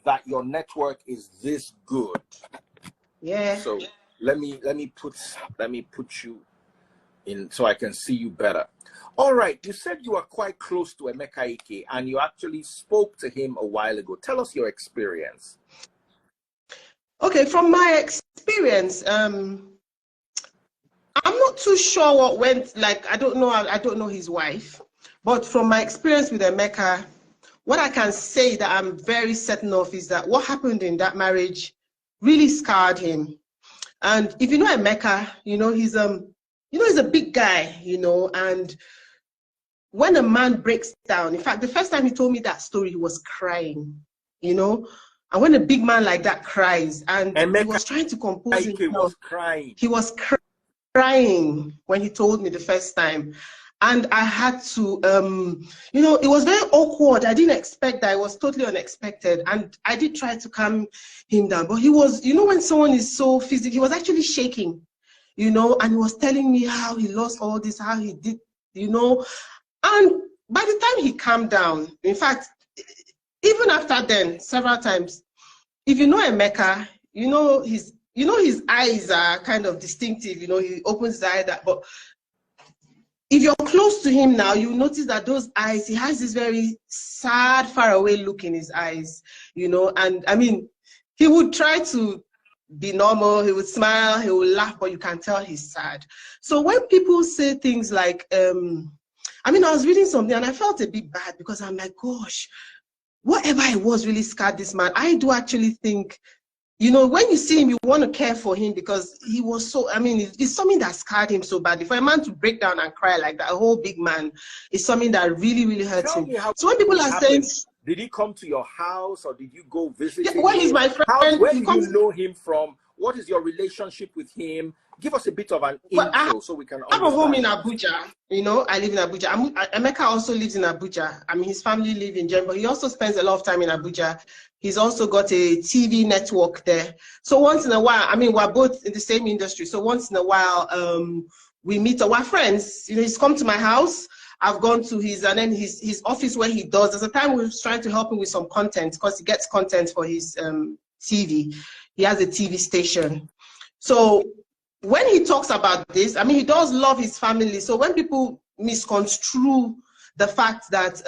that your network is this good. Yeah. So let me put you in so I can see you better. All right. You said you are quite close to Emeka Ike, and you actually spoke to him a while ago. Tell us your experience. Okay, from my experience, I'm not too sure what went, like, I don't know his wife, but from my experience with Emeka, what I can say that I'm very certain of is that what happened in that marriage really scarred him. And if you know Emeka, he's a big guy, and when a man breaks down, in fact, the first time he told me that story, he was crying, and when a big man like that cries, and Emeka he was trying to compose himself, was crying. He was crying when he told me the first time. And I had to, it was very awkward. I didn't expect that. It was totally unexpected. And I did try to calm him down. But he was, when someone is so physical, he was actually shaking, and he was telling me how he lost all this, how he did, And by the time he calmed down, in fact, even after then, several times, if you know Emeka, his eyes are kind of distinctive, he opens his eye, but if you're close to him now, you notice that those eyes, he has this very sad, far away look in his eyes, and I mean, he would try to be normal, he would smile, he would laugh, but you can tell he's sad. So when people say things like, I was reading something and I felt a bit bad because I'm like, gosh, whatever it was really scarred this man. I do actually think, when you see him, you want to care for him because he was so, it's something that scarred him so badly. For a man to break down and cry like that, a whole big man, is something that really, really hurts him. So when people are saying... Did he come to your house or did you go visit him? Well, he's my friend. Where do you know him from? What is your relationship with him? Give us a bit of an intro so we can understand. I have a home in Abuja. I live in Abuja. Emeka also lives in Abuja. His family live in Jem, but he also spends a lot of time in Abuja. He's also got a TV network there. So once in a while, we're both in the same industry. So once in a while, we meet our friends. He's come to my house. I've gone to his office where he does. There's a time we were trying to help him with some content because he gets content for his TV. He has a TV station. So when he talks about this, he does love his family. So when people misconstrue the fact that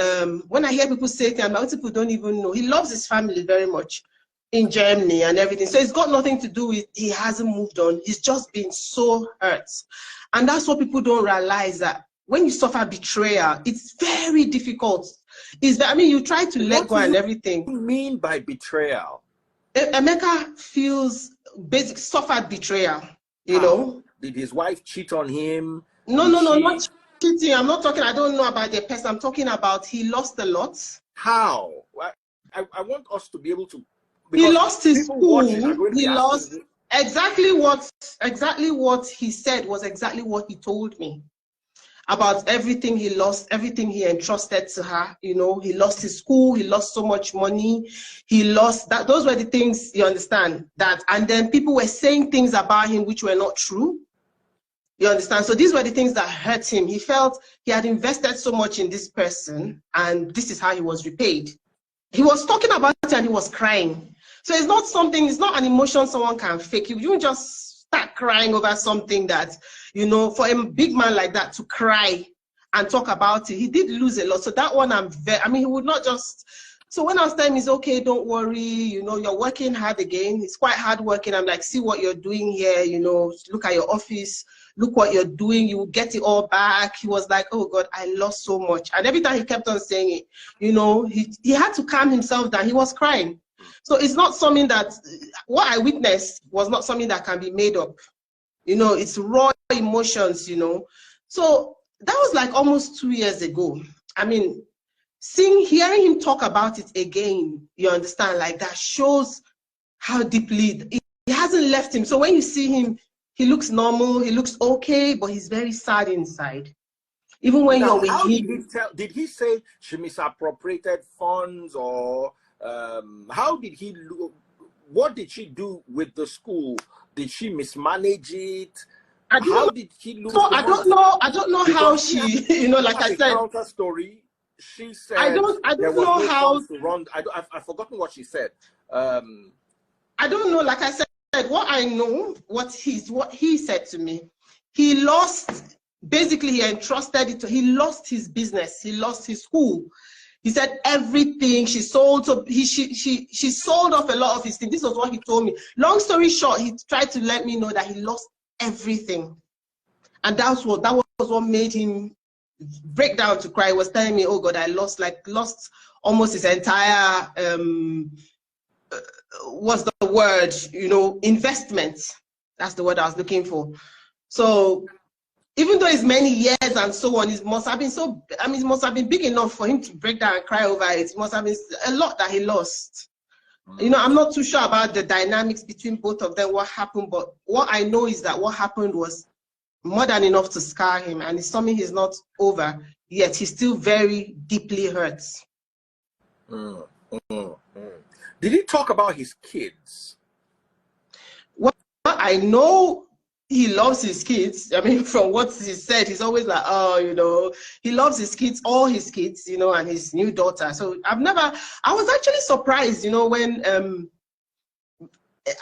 when I hear people say things, most people don't even know, he loves his family very much in Germany and everything. So it's got nothing to do with he hasn't moved on. He's just been so hurt. And that's what people don't realize, that when you suffer betrayal, it's very difficult. You try to let go and everything. What do you mean by betrayal? Emeka suffered betrayal, Did his wife cheat on him? No, not cheating. I'm not talking, I don't know about the person. I'm talking about he lost a lot. How? I want us to be able to... He lost his school. He lost exactly what he said was exactly what he told me. About everything he lost, everything he entrusted to her, he lost his school, he lost so much money, he lost that. Those were the things, you understand, that, and then people were saying things about him which were not true, you understand. So these were the things that hurt him. He felt he had invested so much in this person and this is how he was repaid. He was talking about it and he was crying. So it's not an emotion someone can fake. You don't just start crying over something that, for a big man like that to cry and talk about it, he did lose a lot. So that one, he would not just, so when I was telling him, it's okay, don't worry, you're working hard again. It's quite hard working. I'm like, see what you're doing here, look at your office, look what you're doing, you will get it all back. He was like, oh God, I lost so much. And every time he kept on saying it, he had to calm himself down. He was crying. So it's not something that, what I witnessed was not something that can be made up. It's raw emotions, So that was like almost 2 years ago. Hearing him talk about it again, you understand, like that shows how deeply it hasn't left him. So when you see him, he looks normal, he looks okay, but he's very sad inside. Even when you're with him. Did he say she misappropriated funds, or what did she do with the school? Did she mismanage it? How did he lose? So I don't know how she, like I said. Counter story. She said I don't there was know no how funds to run. I've forgotten what she said. I don't know. Like I said, what I know, what he said to me, he lost. Basically, he entrusted it to. He lost his business. He lost his school. He said everything she sold. So she sold off a lot of his things. This was what he told me. Long story short, he tried to let me know that he lost everything, and that was what made him break down to cry. He was telling me, "Oh God, I lost almost his entire what's the word? Investment. That's the word I was looking for." So even though it's many years and so on, it must have been it must have been big enough for him to break down and cry over it. It must have been a lot that he lost. I'm not too sure about the dynamics between both of them, what happened, but what I know is that what happened was more than enough to scar him, and it's something he's not over, yet he's still very deeply hurt. Did he talk about his kids? Well, I know he loves his kids. I mean, from what he said, he's always like, oh, he loves his kids, all his kids, and his new daughter. So I was actually surprised, when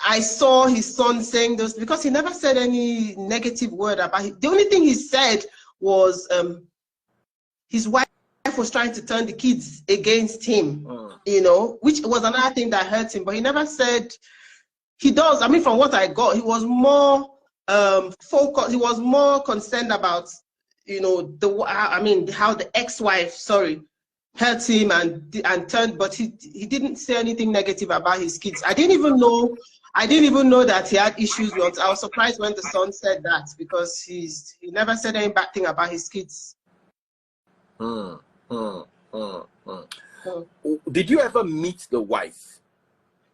I saw his son saying those, because he never said any negative word about it. The only thing he said was his wife was trying to turn the kids against him, which was another thing that hurt him. But he never said he does. I mean, from what I got, he was more focused. He was more concerned about, how the ex-wife, hurt him and turned. But he didn't say anything negative about his kids. I didn't even know that he had issues with. I was surprised when the son said that, because he never said any bad thing about his kids. Did you ever meet the wife?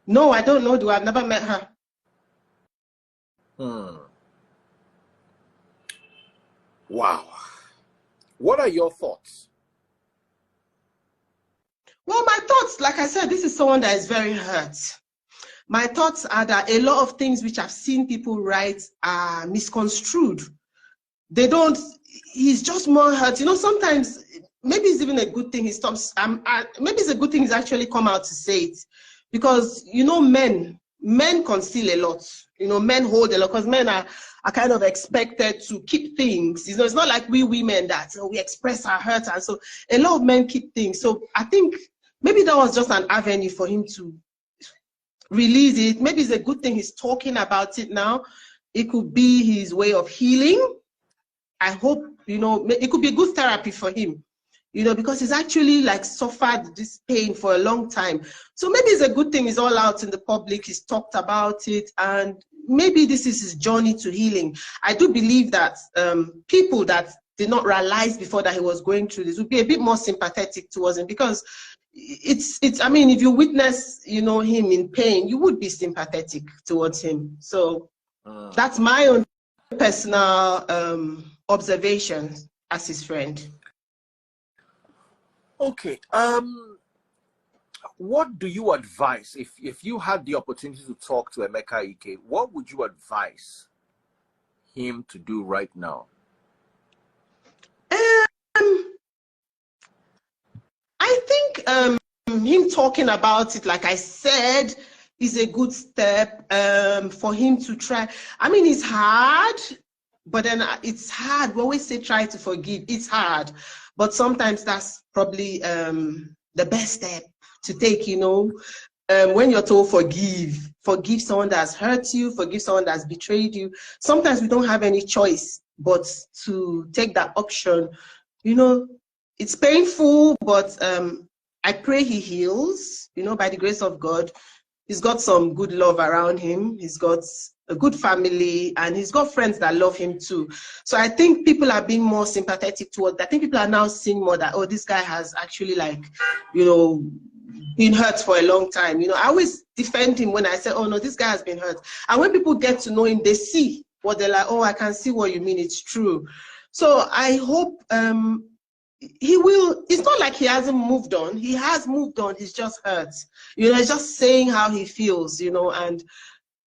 No, I don't know. I've never met her. Wow. What are your thoughts? Well, my thoughts, like I said, this is someone that is very hurt. My thoughts are that a lot of things which I've seen people write are misconstrued. He's just more hurt. Sometimes maybe it's even a good thing he stops. Maybe it's a good thing he's actually come out to say it, because, men conceal a lot. Men hold a lot, because men are kind of expected to keep things. It's not like we women that we express our hurt, and so a lot of men keep things. So I think maybe that was just an avenue for him to release it. Maybe it's a good thing he's talking about it now. It could be his way of healing. I hope, it could be good therapy for him, because he's actually suffered this pain for a long time. So maybe it's a good thing he's all out in the public, he's talked about it, and maybe this is his journey to healing. I do believe that people that did not realize before that he was going through this would be a bit more sympathetic towards him, because I mean, if you witness, him in pain, you would be sympathetic towards him. So that's my own personal observation as his friend. Okay. What do you advise if you had the opportunity to talk to Emeka Ike? What would you advise him to do right now? I think him talking about it, like I said, is a good step for him to try. I mean, it's hard, but then it's hard. We always say try to forgive. It's hard, but sometimes that's probably the best step to take, when you're told forgive someone that's hurt you, forgive someone that's betrayed you. Sometimes we don't have any choice but to take that option. It's painful, but I pray he heals, by the grace of God. He's got some good love around him. He's got a good family, and he's got friends that love him too. So I think people are being more sympathetic towards that. I think people are now seeing more that, oh, this guy has actually been hurt for a long time. I always defend him when I say, oh no, this guy has been hurt. And when people get to know him, they see what they're like, oh, I can see what you mean, it's true. So I hope he will. It's not like he hasn't moved on. He has moved on. He's just hurt. He's just saying how he feels, and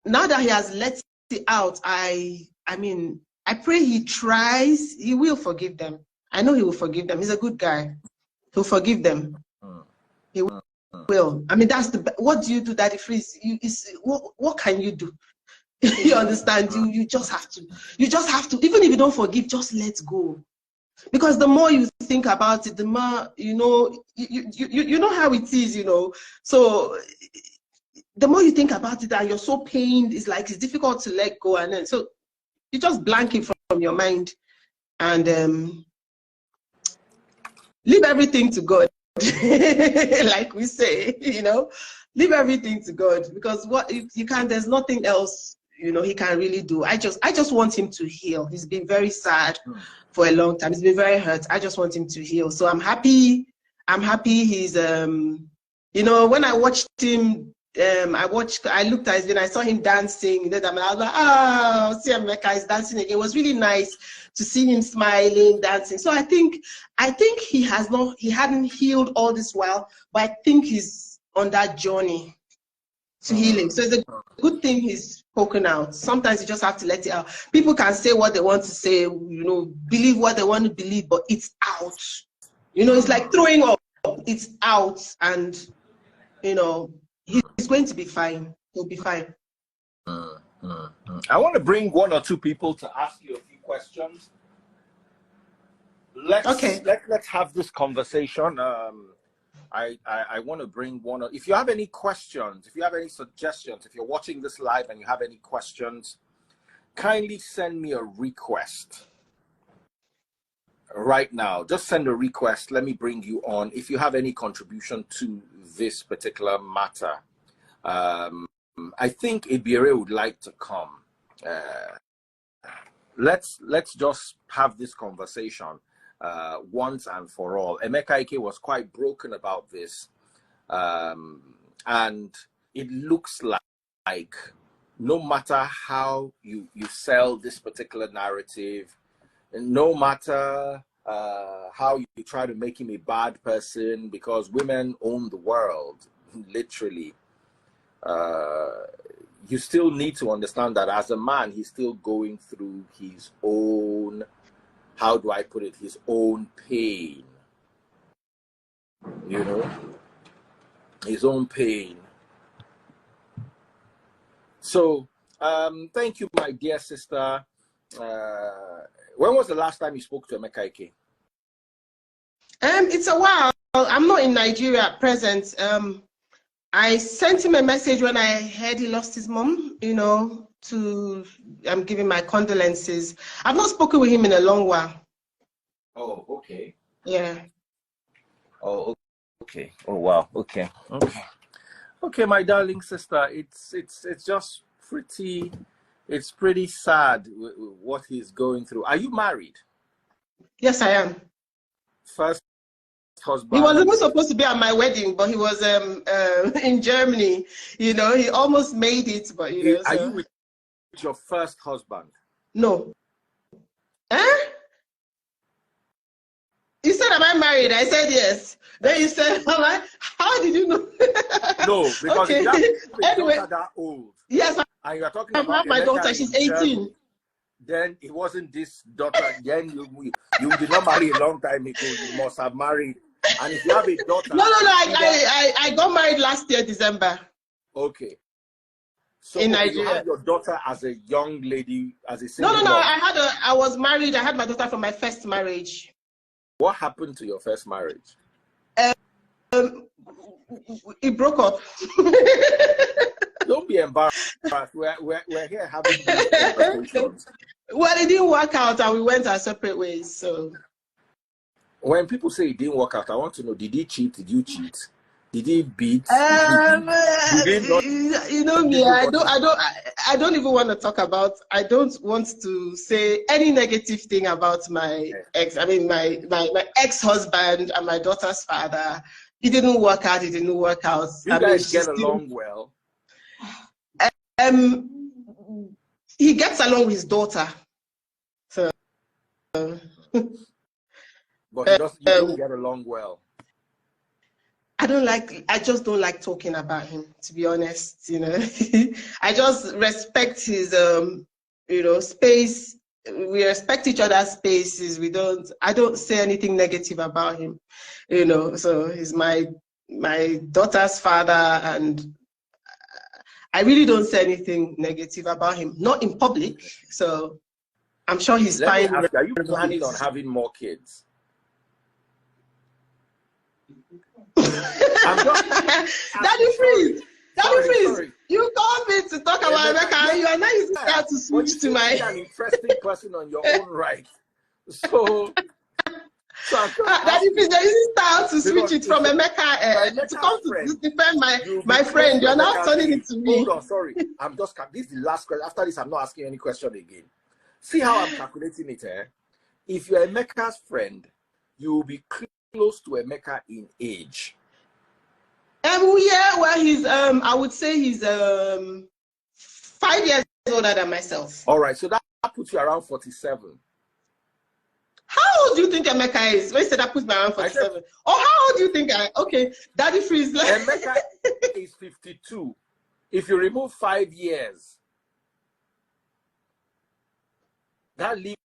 now that he has let it out, I mean, I pray he tries. He will forgive them. I know he will forgive them. He's a good guy. He'll forgive them. He will. I mean, that's the. What do you do, Daddy Freeze? What can you do? You understand? You just have to. You just have to. Even if you don't forgive, just let go. Because the more you think about it, the more you know. You know how it is, you know. So the more you think about it, and you're so pained, it's like it's difficult to let go, and then so you just blank it from your mind, and leave everything to God. Like we say, you know, leave everything to God, because what you can't, there's nothing else, you know, he can really do. I just want him to heal. He's been very sad for a long time. He's been very hurt. I just want him to heal. So I'm happy he's you know, when I watched him, I looked at his video, I saw him dancing, you know, I was like, oh, see Emeka is dancing again. It was really nice to see him smiling, dancing. So I think he hadn't healed all this while, but I think he's on that journey to healing. So it's a good thing he's spoken out. Sometimes you just have to let it out. People can say what they want to say, you know, believe what they want to believe, but it's out. You know, it's like throwing up. It's out, and you know, he's going to be fine. He'll be fine. I want to bring one or two people to ask you a few questions. Let's have this conversation. I want to bring one. If you have any questions, if you have any suggestions, if you're watching this live and you have any questions, kindly send me a request right now. Just send a request. Let me bring you on. If you have any contribution to this particular matter, I think Ibire would like to come. Let's just have this conversation once and for all. Emeka Ike was quite broken about this, and it looks like no matter how you sell this particular narrative, no matter how you try to make him a bad person, because women own the world, literally, you still need to understand that as a man, he's still going through his own, how do I put it, his own pain, you know, his own pain. So, thank you, my dear sister. When was the last time you spoke to Emeka Ike? It's a while. I'm not in Nigeria at present. I sent him a message when I heard he lost his mom, you know, I'm giving my condolences. I've not spoken with him in a long while. Oh, okay. Yeah. Oh, okay. Oh, wow. Okay. Okay, my darling sister. It's just pretty. It's pretty sad what he's going through. Are you married? Yes, I am. First husband. He was even supposed to be at my wedding, but he was in Germany. You know, he almost made it, but you know. Are you with your first husband? No. You said, am I married? I said yes. Then you said, how did you know? No, because okay. Anyway, that old. Yes, and you are talking about my daughter. She's 18. Germany. Then it wasn't this daughter. Then you did not marry a long time ago. You must have married. And if you have a daughter. No. I got married last year, December. Okay. So in you Nigeria. have your daughter as a young lady, as a single No. mom. I was married. I had my daughter from my first marriage. What happened to your first marriage? It broke up. Don't be embarrassed. We're here having these conversations. Well, it didn't work out, and we went our separate ways. So, when people say it didn't work out, I want to know: did he cheat? Did you cheat? Did he beat? Did he not, you know me. I don't even want to talk about. I don't want to say any negative thing about my ex. I mean, my ex-husband and my daughter's father. It didn't work out. It didn't work out. You guys get along well. He gets along with his daughter. So, but you don't get along well. I just don't like talking about him, to be honest, you know. I just respect his, you know, space we respect each other's spaces. I don't say anything negative about him, you know. So he's my daughter's father, and I really don't say anything negative about him, not in public. So I'm sure he's fine. Ask, are you planning on having more kids? Daddy Freeze. Daddy Freeze, you called me to talk about Emeka, and you are now using that to switch to my... an interesting person on your own right. So Daddy Freeze, you're using style to switch it from Emeka to come to defend my friend. You're now turning it to me. Hold on, sorry. This is the last question. After this, I'm not asking any question again. See how I'm calculating it, eh? If you're Emeka's friend, you will be close to Emeka in age. Yeah, well, he's I would say he's 5 years older than myself. All right, so that puts you around 47. How old do you think Emeka is? When you said that puts me around 47. How old do you think okay, Daddy Freeze. Emeka is 52. If you remove 5 years, that leaves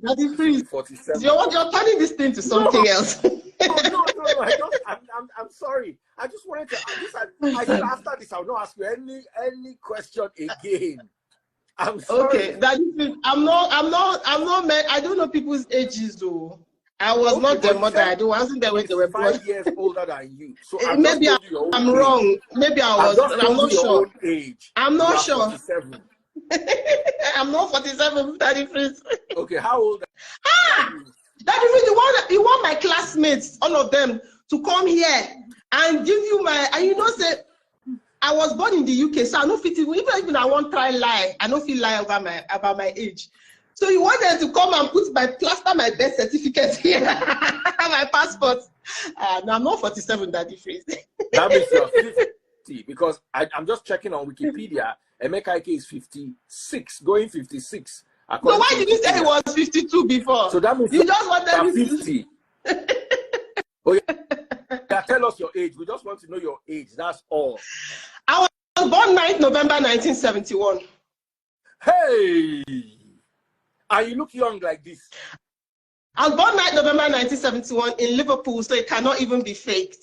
Daddy Freeze. 47. You're turning this thing to something else. No. I'm sorry. I just wanted to. I said after this, I'll not ask you any question again. I'm sorry. Okay, Daddy Freeze. I'm not. I don't know people's ages though. I was not their mother. I wasn't there when they were born. 5 years older than you. So maybe I'm wrong. Maybe I was. I'm not sure. Age. I'm not sure. 47. I'm not 47, Daddy Freeze. Okay, how old are you? Daddy Freeze, you want my classmates, all of them, to come here and give you my, and you know, say, I was born in the UK, so I don't fit, even I won't try lie, I don't feel lie about my age. So you want them to come and plaster my birth certificate here, my passport. No, I'm not 47, Daddy Freeze. That means you're 50, because I'm just checking on Wikipedia. Emeka is 56, going 56. So why did you say it was 52 before? So that means you just wanted 50. Oh yeah. Tell us your age. We just want to know your age. That's all. I was born 9th November 1971. Hey! And you look young like this. I was born 9th November 1971 in Liverpool, so it cannot even be faked.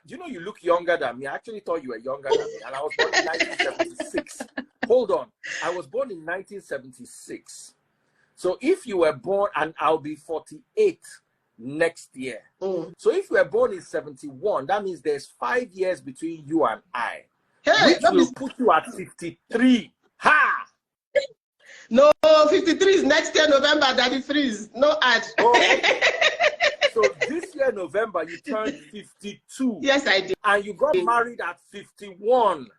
Do you know you look younger than me? I actually thought you were younger than me, and I was born in 1976. Hold on. I was born in 1976. So if you were born, and I'll be 48 next year. So if you were born in 71, that means there's 5 years between you and I. Hey, which will put you at 53. Ha! No, 53 is next year, November, Daddy Freeze. No ad. So this year, November, you turned 52. Yes, I did. And you got married at 51.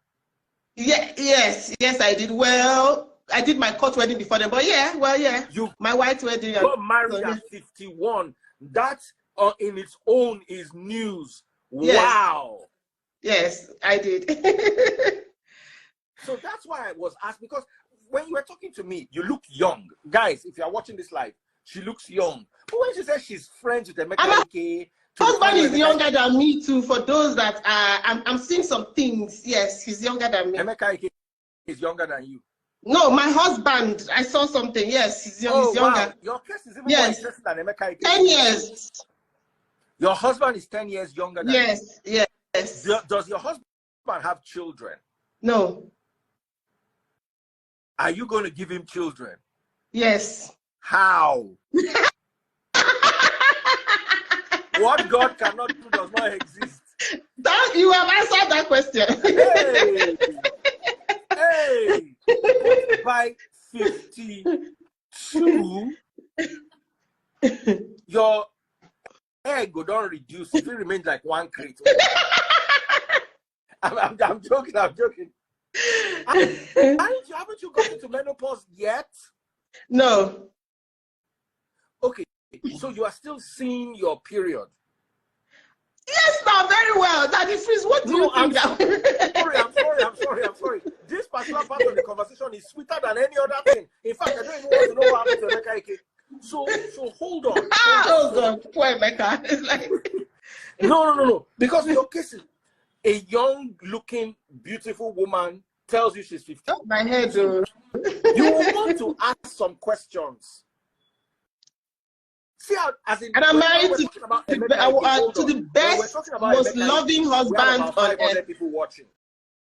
Yeah, yes, I did. Well, I did my court wedding before then, but yeah, my white wedding. You got married at 51. That in its own is news. Yes. Wow. Yes, I did. So that's why I was asked, because when you were talking to me, you look young. Guys, if you are watching this live, she looks young. But when she says she's friends with Emeka, husband is younger than me too. For those that I'm seeing some things. Yes, he's younger than me. Emeka is younger than you. No, my husband. I saw something. Yes, he's younger. Wow. Your case is even more interesting than Emeka. 10 years. Your husband is 10 years younger than you. Yes. Does your husband have children? No. Are you going to give him children? Yes. How? What God cannot do does not exist. You have answered that question. Hey, by 52, your egg will not reduce. It will remain like one crate. I'm joking. Haven't you gotten to menopause yet? No. Okay, so you are still seeing your period. Yes, now very well. Daddy Freeze, what do you think? I'm sorry. This particular part of the conversation is sweeter than any other thing. In fact, I don't even want to know what happened to Emeka. So hold on. Oh God, poor Emeka. It's like no. Because in your case, a young-looking, beautiful woman tells you she's 50. Oh, my head, You will want to ask some questions. See how, as in, and I'm married to the best, most loving husband on earth. people watching.